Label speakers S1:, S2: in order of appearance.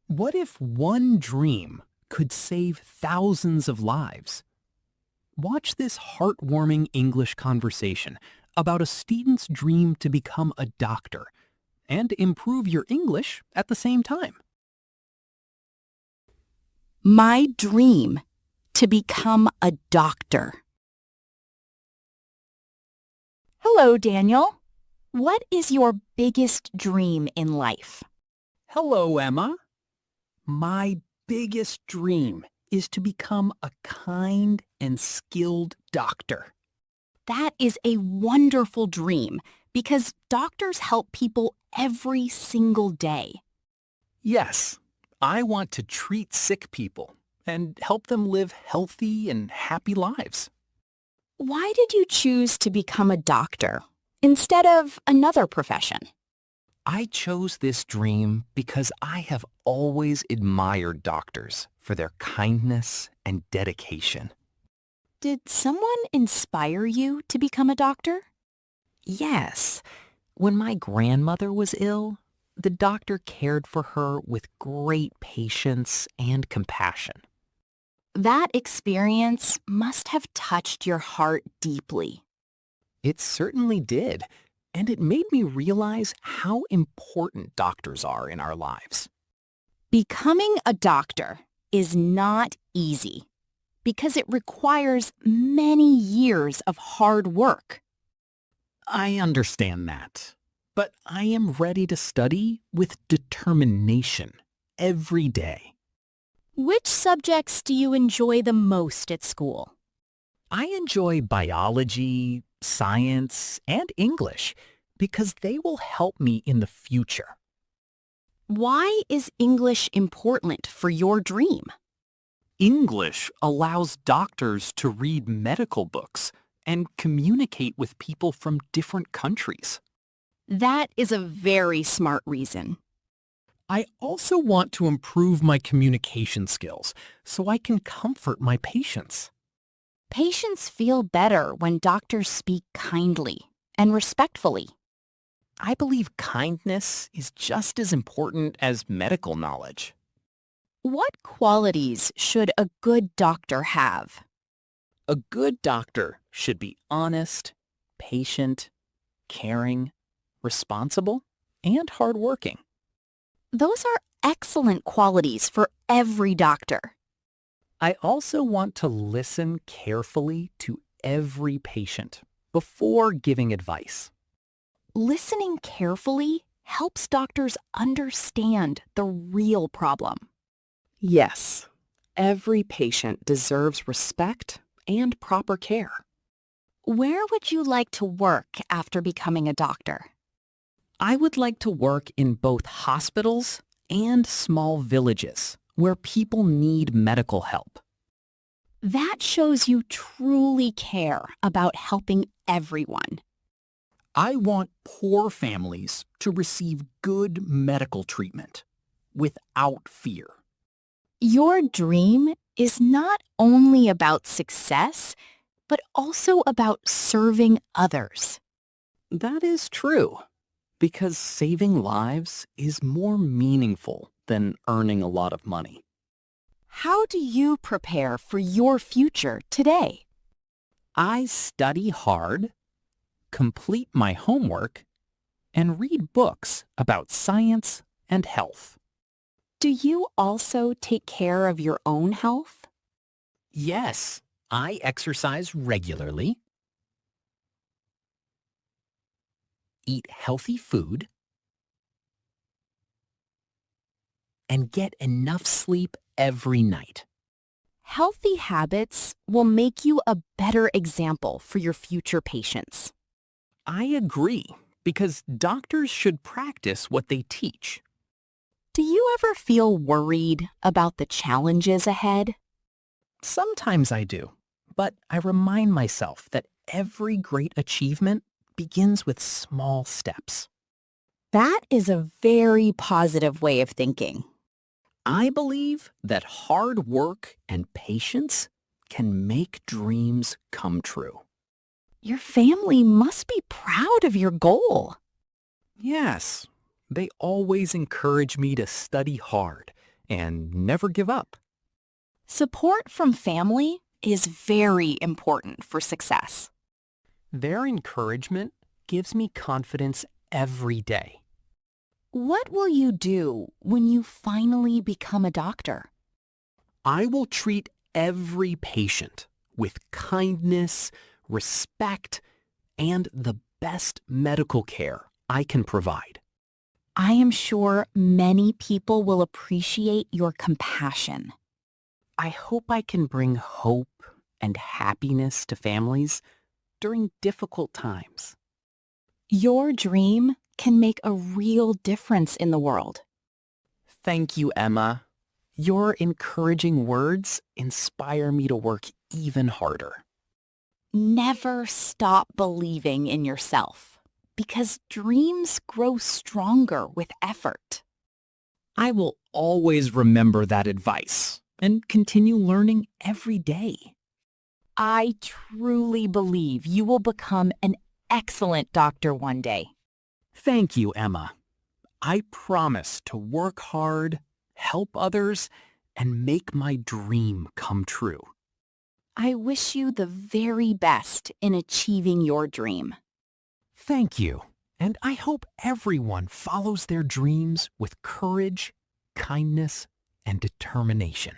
S1: What if one dream could save thousands of lives? Watch this heartwarming English conversation about a student's dream to become a doctor and improve your English at the same time.
S2: My dream to become a doctor. Hello, Daniel. What is your biggest dream in life?
S1: Hello, Emma. My biggest dream is to become a kind and skilled doctor.
S2: That is a wonderful dream because doctors help people every single day.
S1: Yes, I want to treat sick people and help them live healthy and happy lives.
S2: Why did you choose to become a doctor instead of another profession?
S1: I chose this dream because I have always admired doctors for their kindness and dedication.
S2: Did someone inspire you to become a doctor?
S1: Yes, when my grandmother was ill, the doctor cared for her with great patience and compassion.
S2: That experience must have touched your heart deeply.
S1: It certainly did, and it made me realize how important doctors are in our lives.
S2: Becoming a doctor is not easy because it requires many years of hard work.
S1: I understand that, but I am ready to study with determination every day.
S2: Which subjects do you enjoy the most at school?
S1: I enjoy biology, science, and English because they will help me in the future.
S2: Why is English important for your dream?
S1: English allows doctors to read medical books and communicate with people from different countries.
S2: That is a very smart reason.
S1: I also want to improve my communication skills so I can comfort my patients.
S2: Patients feel better when doctors speak kindly and respectfully.
S1: I believe kindness is just as important as medical knowledge.
S2: What qualities should a good doctor have?
S1: A good doctor should be honest, patient, caring, responsible, and hardworking.
S2: Those are excellent qualities for every doctor.
S1: I also want to listen carefully to every patient before giving advice.
S2: Listening carefully helps doctors understand the real problem.
S3: Yes, every patient deserves respect and proper care.
S2: Where would you like to work after becoming a doctor?
S1: I would like to work in both hospitals and small villages where people need medical help.
S2: That shows you truly care about helping everyone.
S1: I want poor families to receive good medical treatment without fear.
S2: Your dream is not only about success, but also about serving others.
S1: That is true, because saving lives is more meaningful than earning a lot of money.
S2: How do you prepare for your future today?
S1: I study hard, complete my homework, and read books about science and health.
S2: Do you also take care of your own health?
S1: Yes, I exercise regularly, eat healthy food, and get enough sleep every night.
S2: Healthy habits will make you a better example for your future patients.
S1: I agree, because doctors should practice what they teach.
S2: Do you ever feel worried about the challenges ahead?
S1: Sometimes I do, but I remind myself that every great achievement begins with small steps.
S2: That is a very positive way of thinking.
S1: I believe that hard work and patience can make dreams come true.
S2: Your family must be proud of your goal.
S1: Yes, they always encourage me to study hard and never give up.
S2: Support from family is very important for success.
S1: Their encouragement gives me confidence every day.
S2: What will you do when you finally become a doctor?
S1: I will treat every patient with kindness, respect, and the best medical care I can provide.
S2: I am sure many people will appreciate your compassion.
S1: I hope I can bring hope and happiness to families during difficult times.
S2: Your dream can make a real difference in the world.
S1: Thank you, Emma. Your encouraging words inspire me to work even harder.
S2: Never stop believing in yourself, because dreams grow stronger with effort.
S1: I will always remember that advice and continue learning every day.
S2: I truly believe you will become an excellent doctor one day.
S1: Thank you, Emma. I promise to work hard, help others, and make my dream come true.
S2: I wish you the very best in achieving your dream.
S1: Thank you, and I hope everyone follows their dreams with courage, kindness, and determination.